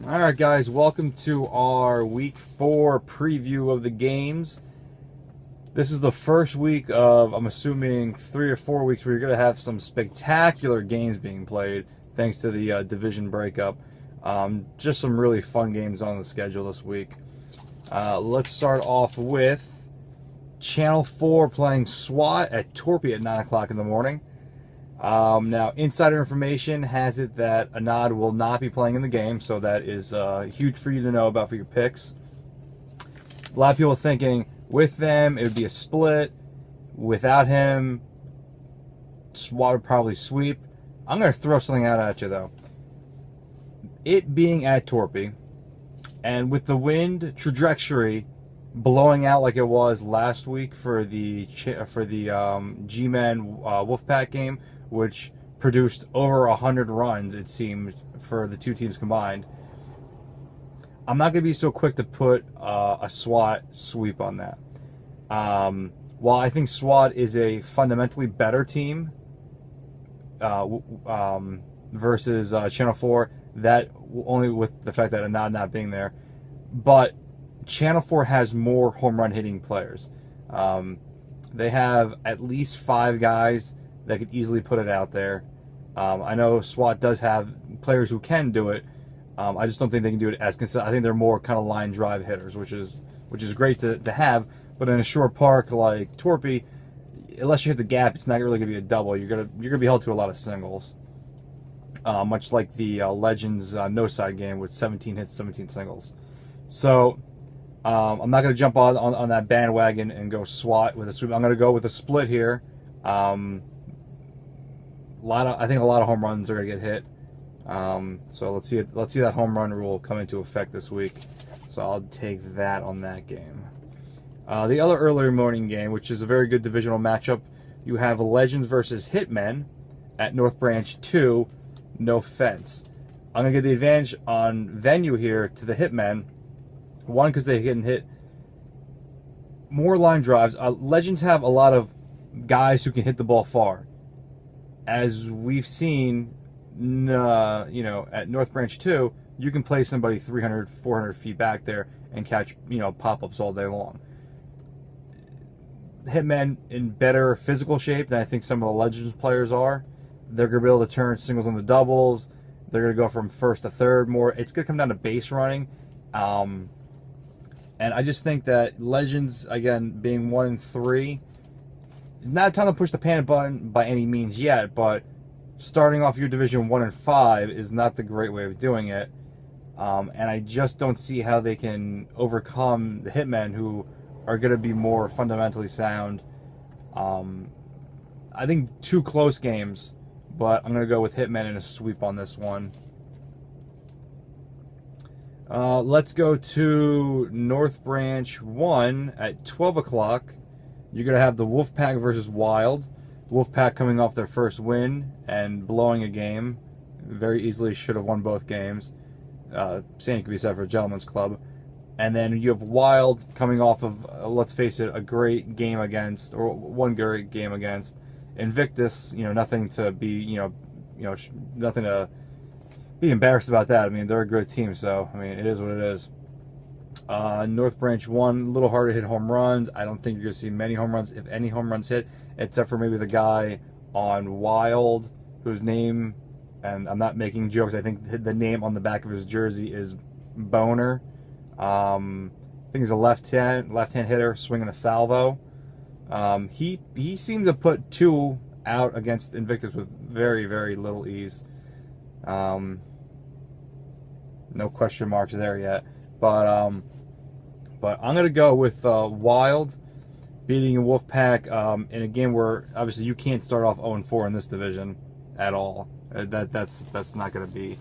All right, guys, welcome to our week 4 preview of the games. This is the first week of, I'm assuming, 3 or 4 weeks where you're going to have some spectacular games being played thanks to the division breakup. Just some really fun games on the schedule this week. Let's start off with Channel 4 playing SWAT at Torpy at 9 o'clock in the morning. Now, insider information has it that Anad will not be playing in the game, so that is huge for you to know about for your picks. A lot of people thinking with them it would be a split. Without him, SWAT would probably sweep. I'm going to throw something out at you, though. It being at Torpy, and with the wind trajectory blowing out like it was last week for the G-Men Wolfpack game, which produced over 100 runs, it seemed, for the two teams combined. I'm not going to be so quick to put a SWAT sweep on that. While I think SWAT is a fundamentally better team versus Channel 4, that only with the fact that Anad not being there, but Channel 4 has more home run hitting players. They have at least 5 guys that could easily put it out there. I know SWAT does have players who can do it. I just don't think they can do it as consistent. I think they're more kind of line drive hitters, which is great to have. But in a short park like Torpy, unless you hit the gap, it's not really going to be a double. You're gonna be held to a lot of singles, much like the Legends no side game with 17 hits, 17 singles. So I'm not going to jump on that bandwagon and go SWAT with a sweep. I'm going to go with a split here. I think a lot of home runs are going to get hit. So let's see that home run rule come into effect this week. So I'll take that on that game. The other earlier morning game, which is a very good divisional matchup, you have Legends versus Hitmen at North Branch 2. No fence. I'm going to give the advantage on venue here to the Hitmen. One, because they can hit more line drives. Legends have a lot of guys who can hit the ball far. As we've seen, at North Branch 2, you can play somebody 300, 400 feet back there and catch, pop-ups all day long. Hitmen in better physical shape than I think some of the Legends players are. They're going to be able to turn singles into doubles. They're going to go from first to third more. It's going to come down to base running. And I just think that Legends, again, being 1-3, not time to push the panic button by any means yet, but starting off your division 1-5 is not the great way of doing it. And I just don't see how they can overcome the Hitmen, who are going to be more fundamentally sound. I think 2 close games, but I'm going to go with Hitmen in a sweep on this one. Let's go to North Branch 1 at 12 o'clock. You're going to have the Wolfpack versus Wild. Wolfpack coming off their first win and blowing a game. Very easily should have won both games. Same could be said for Gentlemen's Club. And then you have Wild coming off of, let's face it, a great game against, or one great game against Invictus. Nothing to be, nothing to be embarrassed about that. I mean, they're a good team, so it is what it is. North Branch 1, a little harder to hit home runs. I don't think you're going to see many home runs, if any home runs hit, except for maybe the guy on Wild, whose name, and I'm not making jokes, I think the name on the back of his jersey is Boner. I think he's a left-hand hitter, swinging a salvo. He seemed to put 2 out against Invictus with very, very little ease. No question marks there yet. But I'm going to go with Wild beating Wolfpack in a game where obviously you can't start off 0-4 in this division at all. That's not going to be...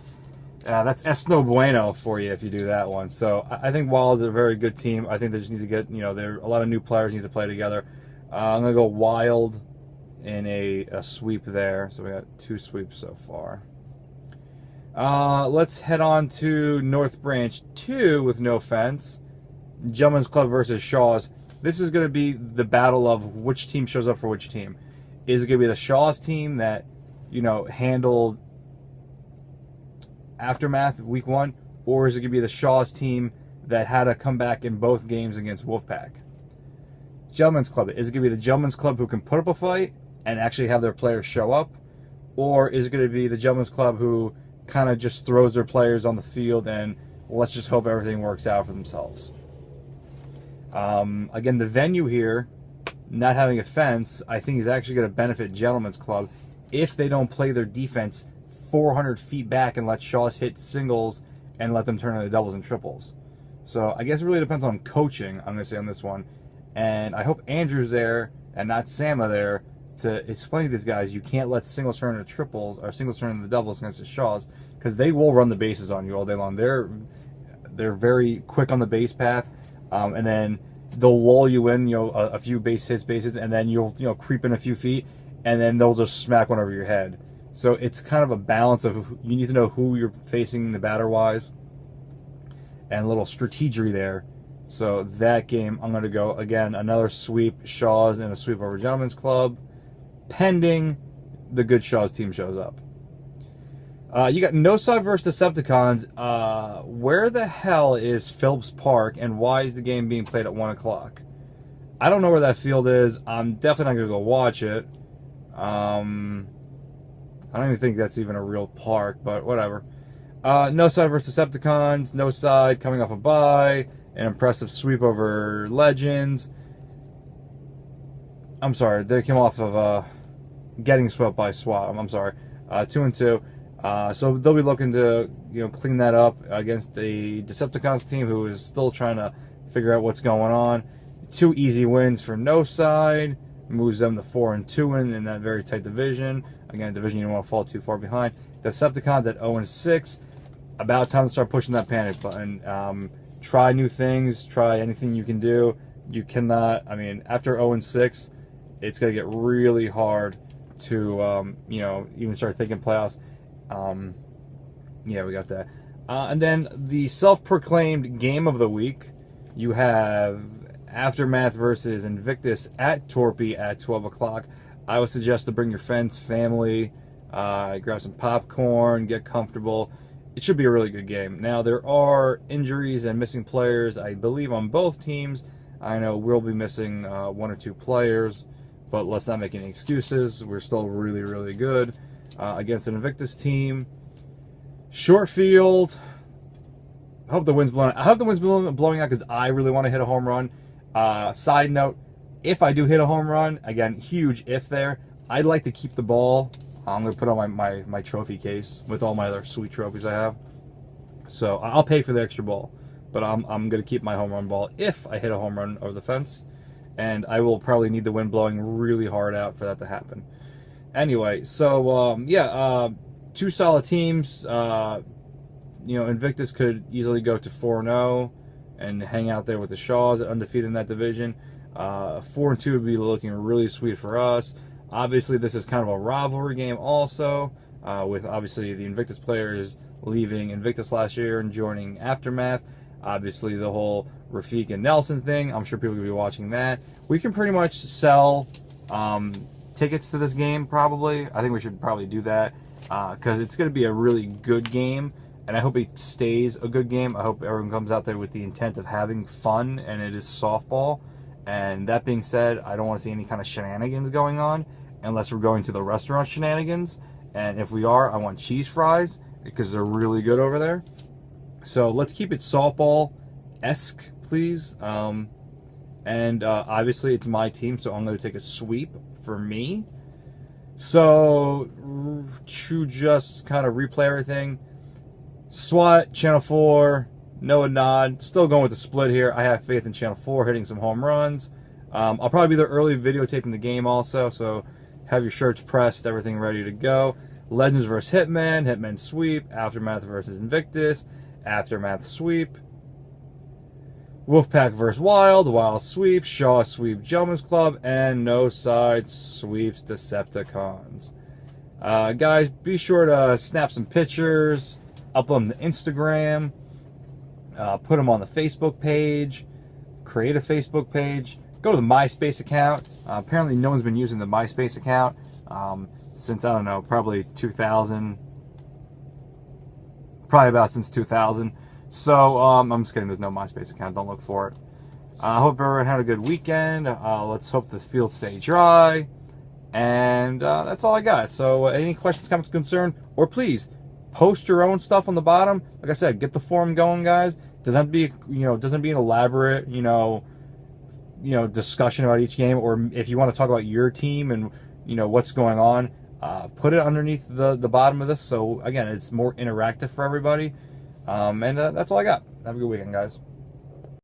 that's es no bueno for you if you do that one. So I think Wild is a very good team. I think they just need to get, there a lot of new players need to play together. I'm going to go Wild in a sweep there. So we got 2 sweeps so far. Let's head on to North Branch 2 with no fence. Gentlemen's Club versus Shaw's. This is going to be the battle of which team shows up for which team. Is it going to be the Shaw's team that, handled Aftermath week 1, or is it going to be the Shaw's team that had a comeback in both games against Wolfpack? Gentlemen's Club. Is it going to be the Gentlemen's Club who can put up a fight and actually have their players show up? Or is it going to be the Gentlemen's Club who kind of just throws their players on the field and let's just hope everything works out for themselves? Again, the venue here, not having a fence, I think is actually going to benefit Gentlemen's Club if they don't play their defense 400 feet back and let Shaw's hit singles and let them turn into doubles and triples. So I guess it really depends on coaching, I'm going to say, on this one. And I hope Andrew's there and not Sama there to explain to these guys you can't let singles turn into triples or singles turn into doubles against the Shaws, because they will run the bases on you all day long. They're very quick on the base path, and then they'll lull you in, a few base hits, bases, and then you'll creep in a few feet, and then they'll just smack one over your head. So it's kind of a balance of, you need to know who you're facing the batter wise, and a little strategery there. So that game, I'm going to go, again, another sweep, Shaw's, and a sweep over Gentlemen's Club, pending the good Shaw's team shows up. You got No Side versus Decepticons. Where the hell is Phillips Park, and why is the game being played at 1 o'clock? I don't know where that field is. I'm definitely not going to go watch it. I don't even think that's even a real park, but whatever. No Side versus Decepticons. No Side coming off a bye. An impressive sweep over Legends. I'm sorry, they came off of getting swept by SWAT. I'm sorry, 2-2. So they'll be looking to clean that up against the Decepticons team, who is still trying to figure out what's going on. 2 easy wins for No Side, moves them to 4-2 in that very tight division. Again, a division you don't want to fall too far behind. Decepticons at 0-6. About time to start pushing that panic button. Try new things. Try anything you can do. You cannot. I mean, after 0-6, it's gonna get really hard to even start thinking playoffs. Yeah, we got that. And then the self-proclaimed game of the week, you have Aftermath versus Invictus at Torpy at 12 o'clock. I would suggest to bring your friends, family, grab some popcorn, get comfortable. It should be a really good game. Now, there are injuries and missing players, I believe, on both teams. I know we'll be missing 1 or 2 players, but let's not make any excuses. We're still really, really good against an Invictus team. Short field. I hope the wind's blowing. I hope the wind's blowing out because I really want to hit a home run. Side note, if I do hit a home run, again, huge if there, I'd like to keep the ball. I'm going to put on my trophy case with all my other sweet trophies I have. So I'll pay for the extra ball, but I'm going to keep my home run ball if I hit a home run over the fence. And I will probably need the wind blowing really hard out for that to happen. Anyway, so yeah, 2 solid teams. Invictus could easily go to 4-0 and hang out there with the Shaws, undefeated in that division. 4-2 would be looking really sweet for us. Obviously, this is kind of a rivalry game also, with obviously the Invictus players leaving Invictus last year and joining Aftermath. Obviously, the whole Rafiq and Nelson thing, I'm sure people will be watching that. We can pretty much sell tickets to this game, probably. I think we should probably do that, because it's going to be a really good game, and I hope it stays a good game. I hope everyone comes out there with the intent of having fun, and it is softball. And that being said, I don't want to see any kind of shenanigans going on unless we're going to the restaurant shenanigans. And if we are, I want cheese fries because they're really good over there. So let's keep it softball-esque, please. Obviously, it's my team, so I'm going to take a sweep for me. So to just kind of replay everything, SWAT, Channel 4, Noah Nod, still going with the split here. I have faith in Channel 4 hitting some home runs. I'll probably be there early videotaping the game also, so have your shirts pressed, everything ready to go. Legends versus Hitman, Hitman sweep. Aftermath versus Invictus, Aftermath sweep. Wolfpack versus Wild, Wild sweep. Shaw sweep Gentlemen's Club, and No Side sweeps Decepticons. Guys, be sure to snap some pictures, upload them to Instagram. Put them on the Facebook page, create a Facebook page, go to the MySpace account. Apparently no one's been using the MySpace account since, I don't know, probably 2000. Probably about since 2000. So, I'm just kidding. There's no MySpace account. Don't look for it. I hope everyone had a good weekend. Let's hope the fields stay dry. And that's all I got. So, any questions, comments, concern, or please post your own stuff on the bottom. Like I said, get the forum going, guys. Doesn't have to be, doesn't have to be an elaborate, discussion about each game. Or if you want to talk about your team and what's going on, put it underneath the bottom of this. So again, it's more interactive for everybody. And that's all I got. Have a good weekend, guys.